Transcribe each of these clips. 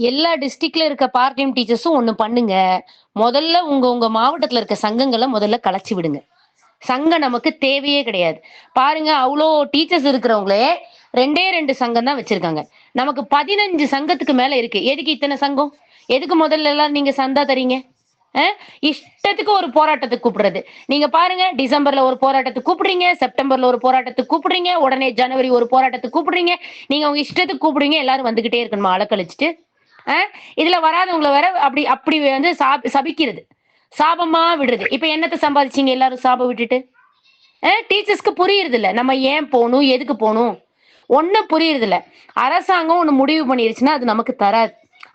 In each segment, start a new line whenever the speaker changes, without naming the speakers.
எல்லா டிஸ்ட்ரிக்ட்ல இருக்க பார்ட் டைம் டீச்சர்ஸும் ஒண்ணு பண்ணுங்க. முதல்ல உங்க உங்க மாவட்டத்துல இருக்க சங்கங்கள முதல்ல கலைச்சு விடுங்க. சங்கம் நமக்கு தேவையே கிடையாது. பாருங்க அவ்ளோ டீச்சர்ஸ் இருக்கிறவங்களே 2டே 2 சங்கம் தான் வச்சிருக்காங்க. நமக்கு 15 சங்கத்துக்கு மேல இருக்கு. எதுக்கு இத்தன சங்கம்? எதுக்கு முதல்ல எல்லாம் நீங்க சந்தா தர்றீங்க? அ இஷ்டத்துக்கு ஒரு போராட்டத்துக்கு கூப்பிடுறது. நீங்க பாருங்க டிசம்பர்ல ஒரு போராட்டத்துக்கு கூப்பிடுறீங்க, செப்டம்பர்ல ஒரு போராட்டத்துக்கு கூப்பிடுறீங்க, உடனே ஜனவரி ஒரு போராட்டத்துக்கு கூப்பிடுறீங்க. நீங்க உங்க இஷ்டத்துக்கு கூப்பிடுவீங்க, எல்லாரும் வந்துகிட்டே இருக்கணுமா அலக்கழிச்சுட்டு? அ இதுல வராதவங்கள வேற அப்படி அப்படி வந்து சபிக்கிறது. சாபமா விடுறது. இப்ப என்னத்த சம்பாதிச்சீங்க எல்லாரும் சாபம் விட்டுட்டு? டீச்சர்ஸ்க்கு புரியுறது இல்ல. நம்ம ஏன் போணும்? எதுக்கு போணும்? ஒண்ணும் புரியுறது இல்ல. அரசாங்கம் ஒண்ணு முடிவு பண்ணிருச்சுன்னா, அது நமக்கு தராது.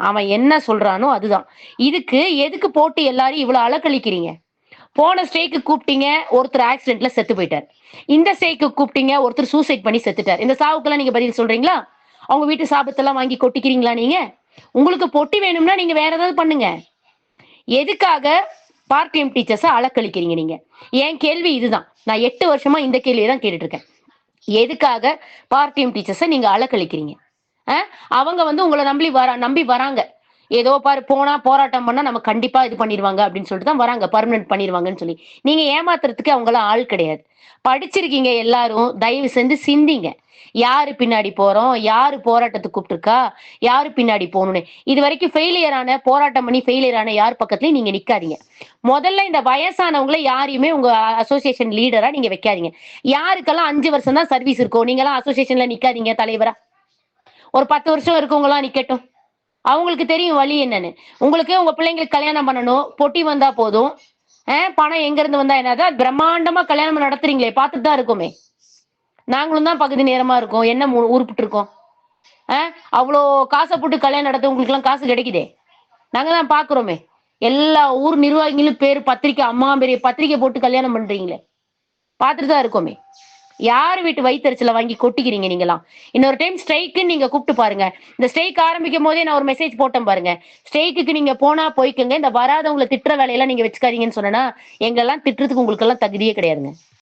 அவன் என்ன சொல்றானோ அதுதான். இதுக்கு எதுக்கு போட்டு எல்லாரையும் இவ்வளவு அலக்களிக்கிறீங்க? போன ஸ்ட்ரைக்கு கூப்பிட்டீங்க, ஒருத்தர் ஆக்சிடென்ட்ல செத்து போயிட்டார். இந்த ஸ்ட்ரைக்கு கூப்பிட்டீங்க, ஒருத்தர் சூசைட் பண்ணி செத்துட்டார். இந்த சாவுக்கெல்லாம் நீங்க பதில் சொல்றீங்களா? அவங்க வீட்டு சாபத்தெல்லாம் வாங்கி கொட்டிக்கிறீங்களா நீங்க? உங்களுக்கு பொட்டி வேணும்னா நீங்க வேற ஏதாவது பண்ணுங்க. எதுக்காக பார்ட் டைம் டீச்சர்ஸ அலக்களிக்கிறீங்க நீங்க? என் கேள்வி இதுதான். நான் 8 வருஷமா இந்த கேள்விய தான் கேட்டுட்டு இருக்கேன். எதுக்காக பார்ட் டைம் டீச்சர்ஸ நீங்க அலக்களிக்கிறீங்க? அ அவங்க வந்து உங்கள நம்பி வராங்க. ஏதோ பாரு போனா போராட்டம் பண்ணா நம்ம கண்டிப்பா இது பண்ணிருவாங்க அப்படின்னு சொல்லிட்டு தான் வராங்க. பெர்மனன்ட் பண்ணிருவாங்கன்னு சொல்லி. நீங்க ஏமாத்துறதுக்கு அவங்கலாம் ஆள் கிடையாது. படிச்சிருக்கீங்க எல்லாரும். தயவு செஞ்சு சிந்திங்க. யாரு பின்னாடி போறோம்? யாரு போராட்டத்துக்கு கூப்பிட்டுருக்கா? யாரு பின்னாடி போணும்னு. இதுவரைக்கும் ஃபெயிலியர் ஆன போராட்டம் பண்ணி ஃபெயிலியர் ஆன யார் பக்கத்துலயும் நீங்க நிக்காதீங்க. முதல்ல இந்த வயசானவங்கள யாரையுமே உங்க அசோசியேஷன் லீடரா நீங்க வைக்காதீங்க. யாருக்கெல்லாம் 5 வருஷம் தான் சர்வீஸ் இருக்கோ, நீங்கலாம் அசோசியேஷன்ல நிக்காதீங்க தலைவரா. ஒரு 10 வருஷம் இருக்கவங்கலாம் நிக்கட்டும். அவங்களுக்கு தெரியும் வழி என்னன்னு. உங்களுக்கு உங்க பிள்ளைங்களுக்கு கல்யாணம் பண்ணணும். பொட்டி வந்தா போதும். பணம் எங்க இருந்து வந்தா என்னது? பிரம்மாண்டமா கல்யாணம் நடத்துறீங்களே பார்த்துட்டு தான் இருக்கோமே. நாங்களும் தான் பகுதி நேரமா இருக்கோம். என்ன உருப்பிட்டு இருக்கோம். அ அவ்ளோ காச போட்டு கல்யாணம் நடத்த உங்களுக்கு எல்லாம் காசு கிடைக்குதே. நாங்க தான் பாக்குறோமே. எல்லா ஊர் நிர்வாகிகளும் பேரு பத்திரிக்கை அம்மா பெரிய பத்திரிக்கை போட்டு கல்யாணம் பண்றீங்களே. பார்த்துட்டு தான் இருக்கோமே. யார் வீட்டு வயித்தெரிச்சல வாங்கி கொட்டிக்கிறீங்க நீங்கலாம். இன்னொரு டைம் ஸ்ட்ரைக்குன்னு நீங்க கூப்பிட்டு பாருங்க. இந்த ஸ்ட்ரைக் ஆரம்பிக்கும் போதே நான் ஒரு மெசேஜ் போட்டேன் பாருங்க. ஸ்ட்ரைக்குக்கு நீங்க போனா போய்க்கங்க. இந்த வராதவங்கள திட்டுற வேலையெல்லாம் நீங்க வச்சுக்காதீங்கன்னு சொன்னேனா, எங்களெல்லாம் திட்டுறதுக்கு உங்களுக்கெல்லாம் தகுதியே கிடையாதுங்க.